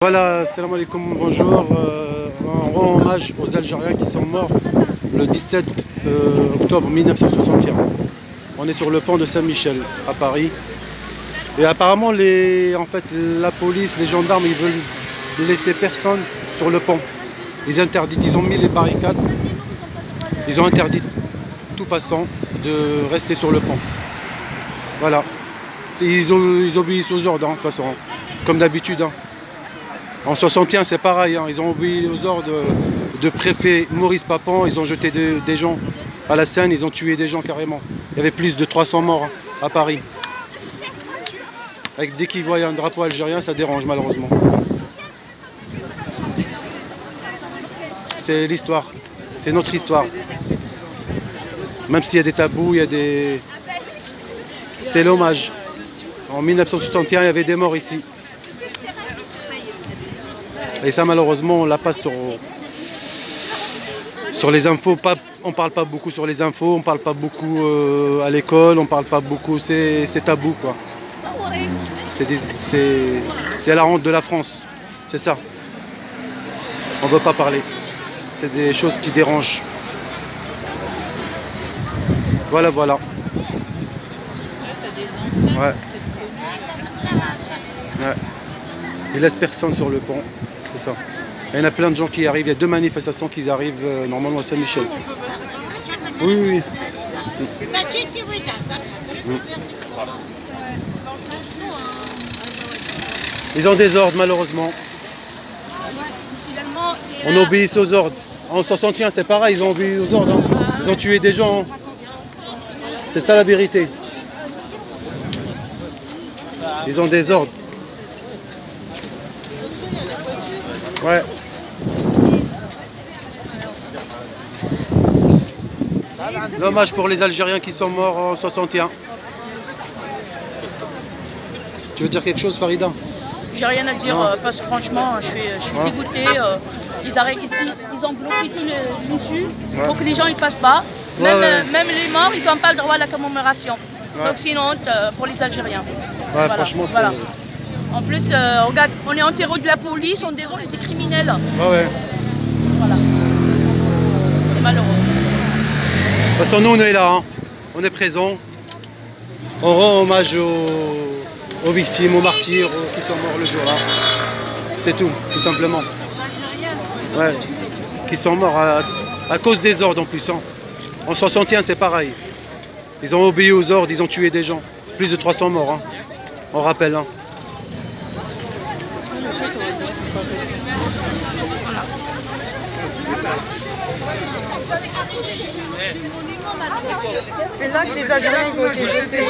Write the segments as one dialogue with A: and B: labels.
A: Voilà, salam alaikum, bonjour. On rend hommage aux Algériens qui sont morts le 17 octobre 1961. On est sur le pont de Saint-Michel à Paris. Et apparemment, la police, les gendarmes, ils veulent laisser personne sur le pont. Ils ont mis les barricades. Ils ont interdit tout passant de rester sur le pont. Voilà. Ils obéissent aux ordres, de toute façon, comme d'habitude. En 61, c'est pareil, ils ont obéi aux ordres de préfet Maurice Papon, ils ont jeté des gens à la Seine, ils ont tué des gens carrément. Il y avait plus de 300 morts à Paris. Dès qu'ils voient un drapeau algérien, ça dérange malheureusement. C'est l'histoire, c'est notre histoire. Même s'il y a des tabous, c'est l'hommage. En 1961, il y avait des morts ici. Et ça, malheureusement, on la passe sur les infos. On ne parle pas beaucoup sur les infos, on ne parle pas beaucoup à l'école, on ne parle pas beaucoup. C'est tabou, quoi. C'est la honte de la France. C'est ça. On ne veut pas parler. C'est des choses qui dérangent. Voilà, voilà. Ouais. Ouais. Ils laissent personne sur le pont. C'est ça. Il y en a plein de gens qui arrivent. Il y a 2 manifestations qui arrivent normalement à Saint-Michel. Oui, oui. Ils ont des ordres, malheureusement. On obéit aux ordres. En 61, c'est pareil, ils ont obéi aux ordres. Ils ont tué des gens. C'est ça la vérité. Ils ont des ordres. Ouais. Dommage pour les Algériens qui sont morts en 61. Tu veux dire quelque chose, Farida?
B: J'ai rien à dire, parce que franchement, je suis dégoûtée. Ils ont bloqué tout l'issue pour que les gens ne passent pas. Même les morts, ils n'ont pas le droit à la commémoration. Donc c'est une honte pour les Algériens.
A: Ouais,
B: voilà.
A: Franchement, c'est...
B: Voilà. En plus, regarde, on est en terreau de la police, on déroule des criminels.
A: Ouais.
B: Voilà. C'est malheureux.
A: De toute façon, nous, on est là. On est présents. On rend hommage aux victimes, aux martyrs qui sont morts le jour-là. C'est tout simplement. Ouais. Qui sont morts à cause des ordres en plus. En 61, c'est pareil. Ils ont obéi aux ordres, ils ont tué des gens. Plus de 300 morts, on rappelle.
C: C'est là que les Algériens ont été jetés.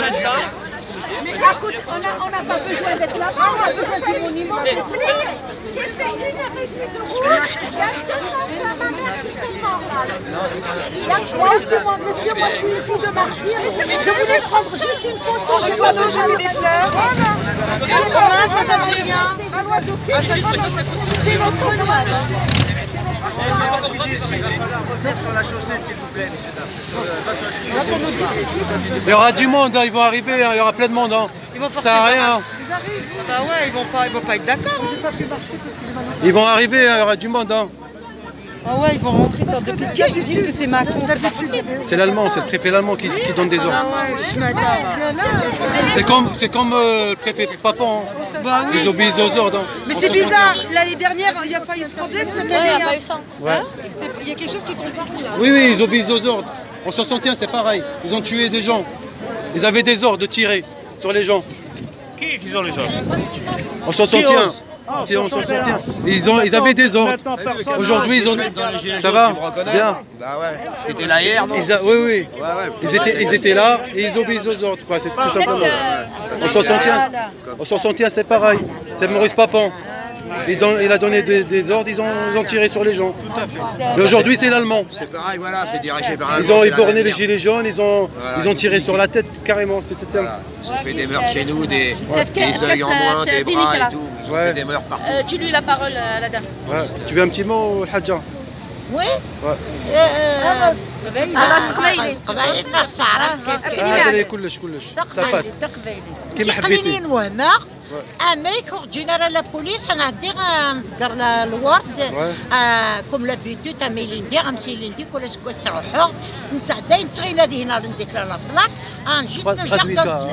D: Mais écoute, on n'a pas besoin d'être là-bas, on a besoin du monument, c'est tout. J'ai fait 1 heure et demie de route, il y a 200 de ma mère qui sont morts là. Moi aussi, monsieur, moi je suis une fille de martyr. Je voulais prendre juste une photo.
C: J'ai pas besoin des fleurs. J'ai pas besoin des Algériens.
D: C'est notre loi.
E: Sur la chaussée, s'il vous plaît, messieurs, dames.
A: Il y aura du monde, ils vont arriver, il y aura plein de monde.
C: Ils vont
A: ça sert à rien.
C: Bah ouais, ils vont pas être d'accord.
A: Ils vont arriver, il y aura du monde.
C: Ah ouais, ils vont rentrer depuis quand ils disent que c'est Macron, c'est pas possible.
A: C'est l'allemand, c'est le préfet allemand qui donne des ordres.
C: Ah ouais, je suis d'accord.
A: C'est comme le préfet Papon.
C: Bah oui.
A: Ils obéissent aux ordres.
C: Mais c'est bizarre, l'année dernière, il n'y a pas eu ce problème cette année.
B: Il n'y a pas eu ça.
C: Il y a quelque chose qui tombe pas là.
A: Oui, ils obéissent aux ordres. En 61, c'est pareil. Ils ont tué des gens. Ils avaient des ordres de tirer sur les gens.
F: Qui sont les gens?
A: En 61. C'est en 61. Ils avaient des ordres. Aujourd'hui, ils ont... Ça va? Bien.
E: Bah ouais. T'étais là hier, non?
A: Oui. Ils étaient là et ils obéissent aux ordres. C'est tout simplement. En 61, c'est pareil. C'est Maurice Papon. Il a donné des ordres, ils ont tiré sur les gens. Mais aujourd'hui, c'est l'allemand.
E: C'est pareil, voilà, c'est dirigé par l'allemand.
A: Ils ont éborné les gilets jaunes, ils ont tiré sur la tête carrément. C'est ça.
E: Voilà. Ils ont fait des meurtres chez nous, des œils en moins, des bras et tout. Ils ont fait des meurtres partout.
B: Tu lui la parole à la dame.
A: Ouais. Tu veux un petit mot, Hadja?
D: Oui.
B: خلاص قبيلي
D: قبيلتنا الشعراء
A: هذا كلش. Ça passe. كيما حبيتي.
D: قليلين وهما
F: اما يخرجونا على البوليس انا ندير نذكر الورد كوم لابيتو تاع ميليندي غمسيليندي كل سكوس تاع حر نتعدى نتغيل هذه هنا نديك لها لاك نجي نجردو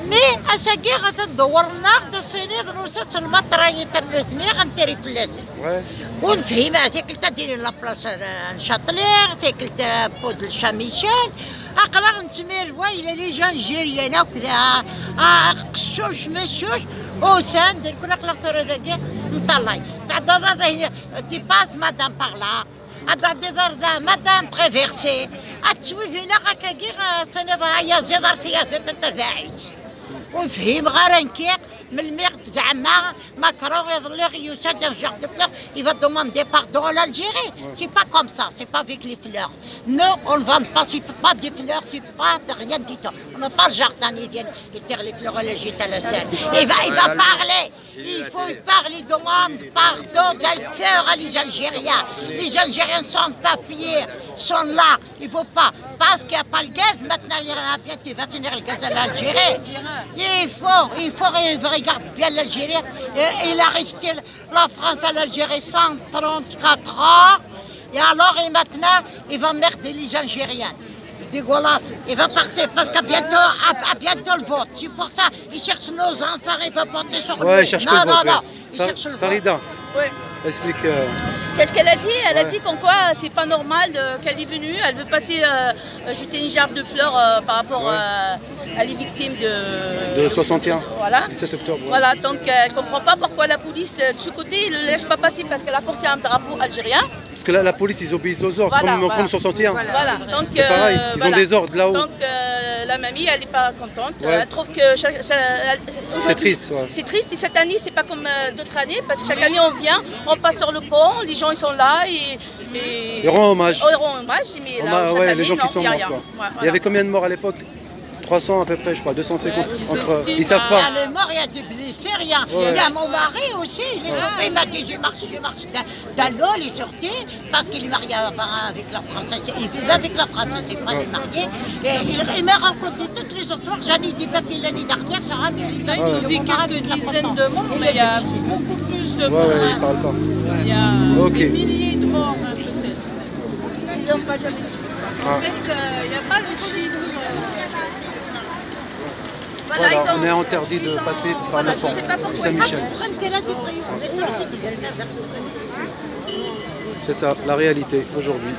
F: مي اساكي غتدورنا غتسيني دروسات المطريه تاع الاثنين غنتري فلاسي ونفهم هذيك تا ديري لابلاص شاطلير تاكل تاع بود الشاميشال اقلا نتمير ويلا لي جان جيريانا وكذا قشوش مشوش وسان دير كل قلقتور هذاك نطلعي تعدا هنا تي باس مادام باغلا هذا مادام بريفيرسي اتسوي فينا هكاكي سنضها يا زيدر سياسه التفاعيت ونفهم غير نكيق من الميغ زعما ماكرون يظل يسد un genre de fleurs, il va demander pardon à l'Algérie. C'est pas comme ça, c'est pas avec les fleurs. Non, on ne vend pas, c'est pas des fleurs, c'est pas de rien du tout. On n'a pas le jardin, ils viennent tirer les fleurs et les jeter à la scène. Il va parler, il faut parler, il demande pardon d'un cœur à les Algériens. Les Algériens sans papier sont là, il ne faut pas. Parce qu'il n'y a pas le gaz, maintenant il va finir le gaz à l'Algérie. Il faut regarder bien l'Algérie. Il a resté la France à l'Algérie 134 ans. Et alors, maintenant, il va merder les Algériens. Dégueulasse. Il va partir parce qu'à bientôt le vote. C'est pour ça qu'il cherche nos enfants, il va voter sur lui.
A: Il cherche le vote.
F: Non, il cherche le vote.
A: Farida, explique.
B: Qu'est-ce qu'elle a dit? Elle a dit qu'en quoi c'est pas normal qu'elle est venue, elle veut passer jeter une gerbe de fleurs par rapport à les victimes de
A: 61,
B: voilà.
A: 17 octobre.
B: Voilà, donc elle ne comprend pas pourquoi la police de ce côté ne le laisse pas passer parce qu'elle a porté un drapeau algérien.
A: Parce que là, la police, ils obéissent aux ordres, comme 61.
B: Voilà, donc
A: c'est pareil, ils ont des ordres là-haut.
B: Donc la mamie, elle n'est pas contente. Elle trouve que
A: c'est triste.
B: C'est triste et cette année, c'est pas comme d'autres années parce que chaque année on vient, on passe sur le pont, les gens ils sont là et
A: ils rendent hommage.
B: Ils rendent hommage, mais là, cette année,
A: les gens qui sont morts.
B: Voilà.
A: Il y avait combien de morts à l'époque? 300 à peu près, je crois, 250. Ils savent pas.
F: Il y a les morts, il y a des blessés, rien. Il y a mon mari aussi, il est sorti, il m'a dit je marche dans l'eau, il est sorti, parce qu'il est marié avec la Française. Il vivait avec la Française, c'est pas des mariés. Et il m'a raconté toutes les histoires. J'en ai dit papier l'année dernière, j'ai ramené les
C: Ils ont dit quelques dizaines de morts, mais il y a beaucoup plus de morts.
A: Ils parlent pas.
C: Il y a des milliers de morts, peut-être.
B: Ils n'ont pas jamais dit.
C: En fait, il n'y a pas de police.
A: Voilà, on est interdit de passer par le pont de Saint-Michel. C'est ça, la réalité aujourd'hui.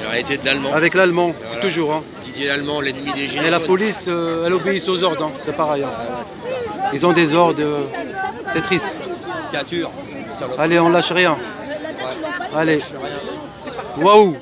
E: La réalité de l'allemand.
A: Avec l'allemand,
E: voilà.
A: toujours. Hein.
E: Didier l'allemand, l'ennemi des généraux.
A: Et la police, elle obéit aux ordres, hein. C'est pareil. Hein. Ils ont des ordres, c'est triste.
E: Dictature.
A: Allez, on lâche rien. Allez. Waouh.